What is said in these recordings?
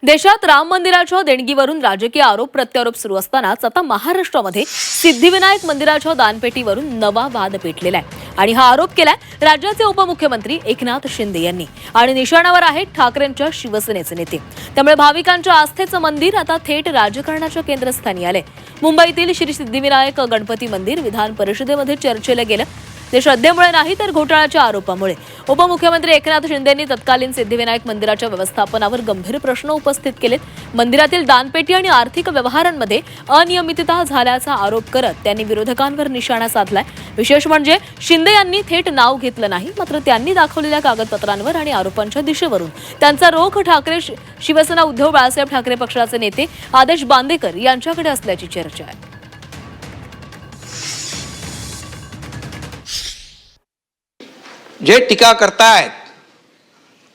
देशात राम मंदिराच्या देणगीवरून राजकीय आरोप प्रत्यारोप सुरू असतानाच आता महाराष्ट्रामध्ये सिद्धिविनायक मंदिराच्या दानपेटीवरून नवा वाद पेटलेला आहे आणि हा आरोप केलाय राज्याचे उपमुख्यमंत्री एकनाथ शिंदे यांनी आणि निशाणावर आहेत ठाकरेंच्या शिवसेनेचे नेते। त्यामुळे भाविकांच्या आस्थेचं मंदिर आता थेट राजकारणाच्या केंद्रस्थानी आले। मुंबईतील श्री सिद्धिविनायक गणपती मंदिर विधान परिषदेमध्ये चर्चेला गेलं। ते श्रद्धेमुळे नाही तर घोटाळ्याच्या आरोपामुळे। उपमुख्यमंत्री एकनाथ शिंदेंनी तत्कालीन सिद्धिविनायक मंदिराच्या व्यवस्थापनावर गंभीर प्रश्न उपस्थित केलेत। मंदिरातील दानपेटी आणि आर्थिक व्यवहारांमध्ये अनियमितता झाल्याचा आरोप करत त्यांनी विरोधकांवर निशाणा साधलाय। विशेष म्हणजे शिंदे यांनी थेट नाव घेतलं नाही, मात्र त्यांनी दाखवलेल्या कागदपत्रांवर आणि आरोपांच्या दिशेवरून त्यांचा रोख ठाकरे शिवसेना उद्धव बाळासाहेब ठाकरे पक्षाचे नेते आदेश बांदेकर यांच्याकडे असल्याची चर्चा आहे। जे टीका करतायत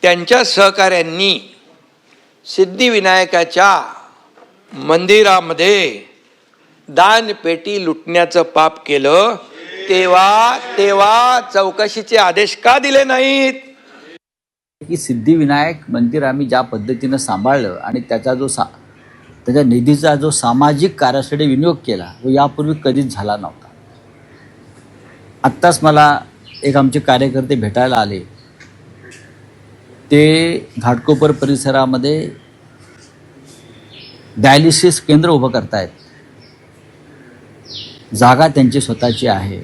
त्यांच्या सहकाऱ्यांनी सिद्धिविनायकाच्या मंदिरामध्ये दानपेटी लुटण्याचं पाप केलं, तेव्हा चौकशीचे आदेश का दिले नाहीत? की सिद्धिविनायक मंदिर आम्ही ज्या पद्धतीनं सांभाळलं आणि त्याच्या निधीचा जो सामाजिक कार्यासाठी विनियोग केला तो यापूर्वी कधीच झाला नव्हता। आत्ताच मला एक आमचे कार्यकर्ते भेटायला आले। ते घाटकोपर परिसरामध्ये डायलिसिस केंद्र उभं करतायत। जागा त्यांची स्वतःची आहे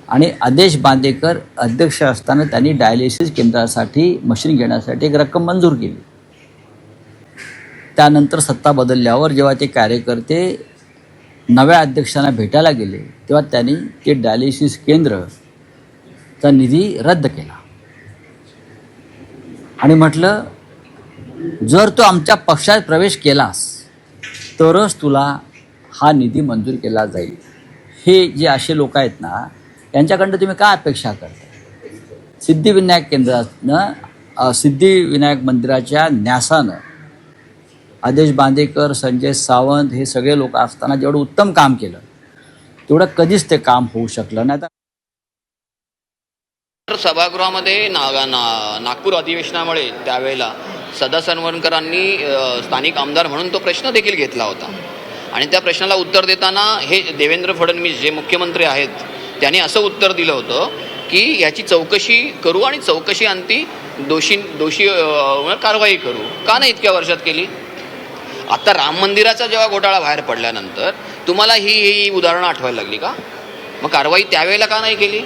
आणि आदेश बांदेकर अध्यक्ष असताना त्यांनी डायलिसिस केंद्रासाठी मशीन घेण्यासाठी एक रक्कम मंजूर केली। त्यानंतर सत्ता बदलल्यावर जेव्हा ते कार्यकर्ते नव्या अध्यक्षांना भेटायला गेले तेव्हा त्यांनी ते डायलिसिस केंद्रचा निधी रद्द केला आणि म्हटलं, जर तू आमच्या पक्षात प्रवेश केलास तरच तुला हा निधी मंजूर केला जाईल। हे जे असे लोक आहेत ना, यांच्याकडनं तुम्ही काय अपेक्षा करता? सिद्धिविनायक केंद्रातनं सिद्धिविनायक मंदिराच्या न्यासानं आदेश बांदेकर, संजय सावंत हे सगळे लोक असताना जेवढं उत्तम काम केलं तेवढं कधीच ते काम होऊ शकलं नाही। सभागृहामध्ये नागपूर अधिवेशनामुळे त्यावेळेला सदा सनवणकरांनी स्थानिक आमदार म्हणून तो प्रश्न देखील घेतला होता आणि त्या प्रश्नाला उत्तर देताना हे देवेंद्र फडणवीस जे मुख्यमंत्री आहेत त्यांनी असं उत्तर दिलं होतं की याची चौकशी करू आणि चौकशी अंती दोषी कारवाई करू। का नाही इतक्या वर्षात केली? आता राम मंदिराचा जेव्हा घोटाळा बाहेर पडल्यानंतर तुम्हाला ही उदाहरणं आठवायला लागली का? मग कारवाई त्यावेळेला का नाही केली?